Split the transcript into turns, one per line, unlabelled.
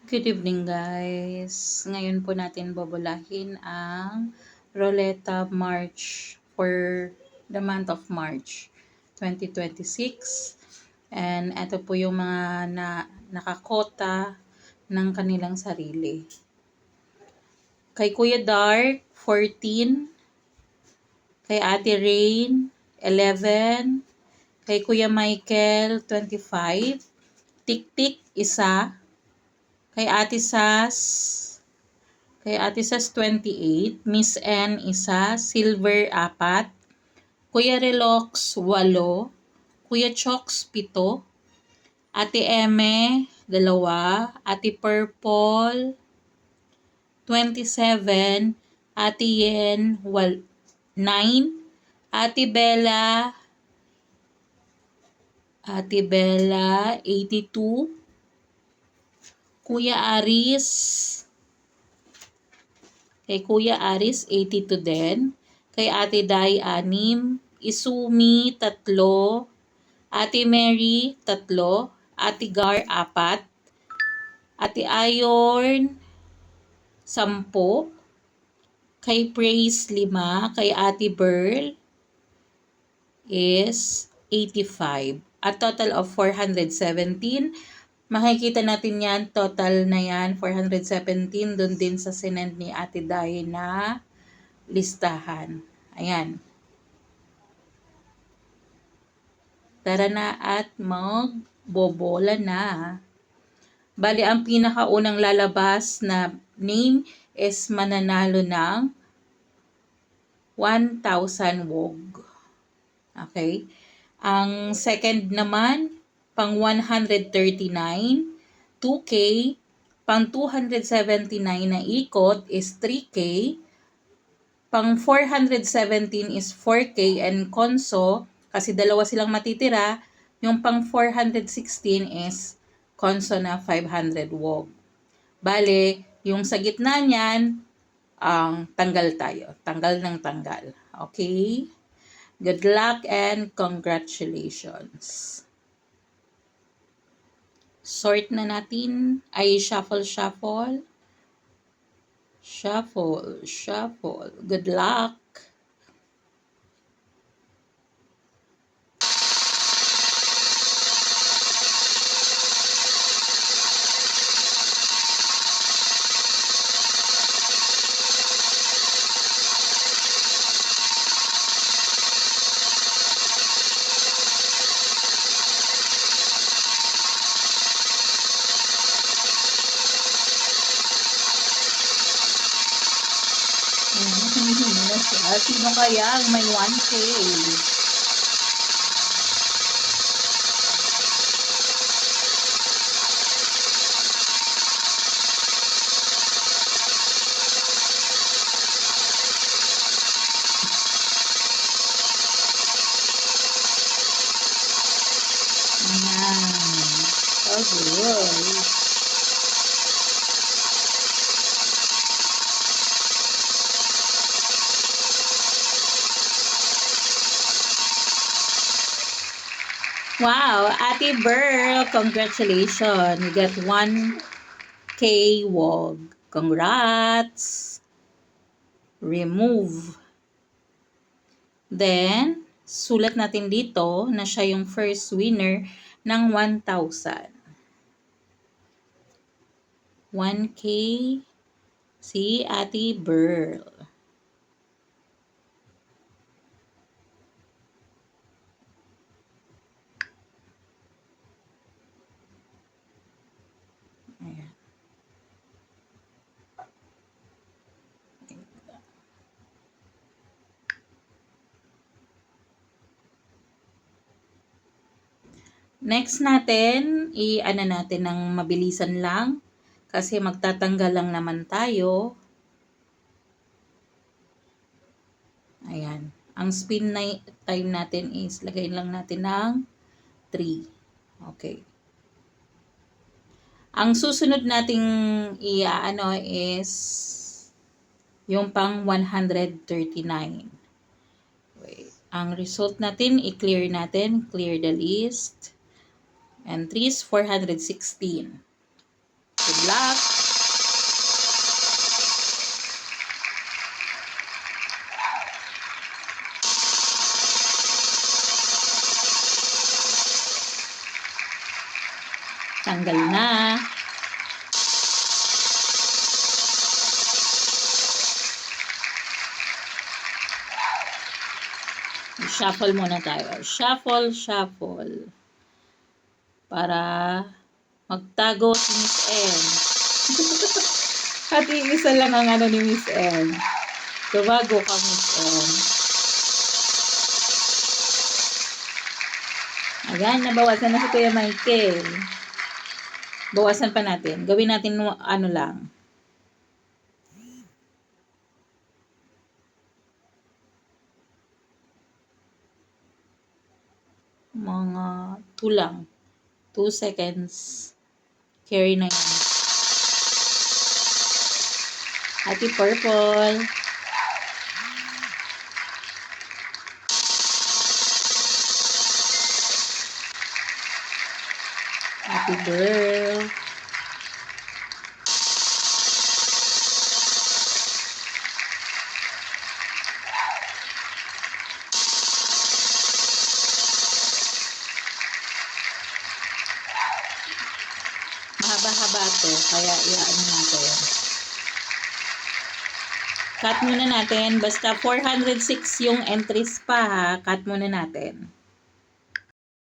Good evening guys. Ngayon po natin bobolahin ang Roleta March for the month of March 2026. And ito po yung mga nakakota ng kanilang sarili. Kay Kuya Dark, 14. Kay Ate Rain, 11. Kay Kuya Michael, 25. Tik-tik, isa. Kay Ate Sas 28, Miss N isa, Silver 4, Kuya Relox 8, Kuya Chox 7, Ate Eme 2, Ate Purple 27, Ate Yen 9, Ate Bella 82, Kuya Aris, kay Kuya Aris 82 din, kay Ate Dai 6, Isumi 3, Ate Mary 3, Ate Gar 4, Ate Ayon 10, kay Praise 5, kay Ate Burl is 85. At total of 417. Makikita natin yan, total na yan, 417, doon din sa sinend ni Ate Dai na listahan. Ayan. Tara na at magbobola na. Bali, ang pinakaunang lalabas na name is mananalo ng 1,000 wog. Okay? Ang second naman, pang 139, 2K, pang 279 na ikot is 3K, pang 417 is 4K and konso, kasi dalawa silang matitira, yung pang 416 is konso na 500 wog. Bale, yung sa gitna niyan, tanggal tayo. Tanggal ng tanggal. Okay? Good luck and congratulations. Sort na natin. Ay, shuffle. Shuffle. Good luck. Sino kaya ang may 1K? Ayan. So good. Wow, Ate Burl, congratulations. You got 1K wog. Congrats. Remove. Then, sulat natin dito na siya yung first winner ng 1,000. 1K si Ate Burl. Ayan. Next natin, i-ano natin ng mabilisan lang kasi magtatanggal lang naman tayo. Ayan. Ang spin time natin is lagay lang natin ng 3. Okay. Ang susunod nating i-ano is yung pang 139. Wait. Ang result natin, i-clear natin. Clear the list. And 3 is 416. Good luck! Tanggal na. Shuffle muna tayo. Shuffle, shuffle. Para magtago si Miss N. At iisa lang ang ano ni Miss N. Tumago ka, Miss N. Ayan, nabawasan na si Kuya Michael. Bawasan pa natin. Gawin natin ano lang. Mga 2 lang. 2 seconds. Carry na yan. Happy purple. Happy girl. Mahaba-haba to, kaya iaan natin. Cut muna natin. Basta 406 yung entries pa ha. Cut muna natin.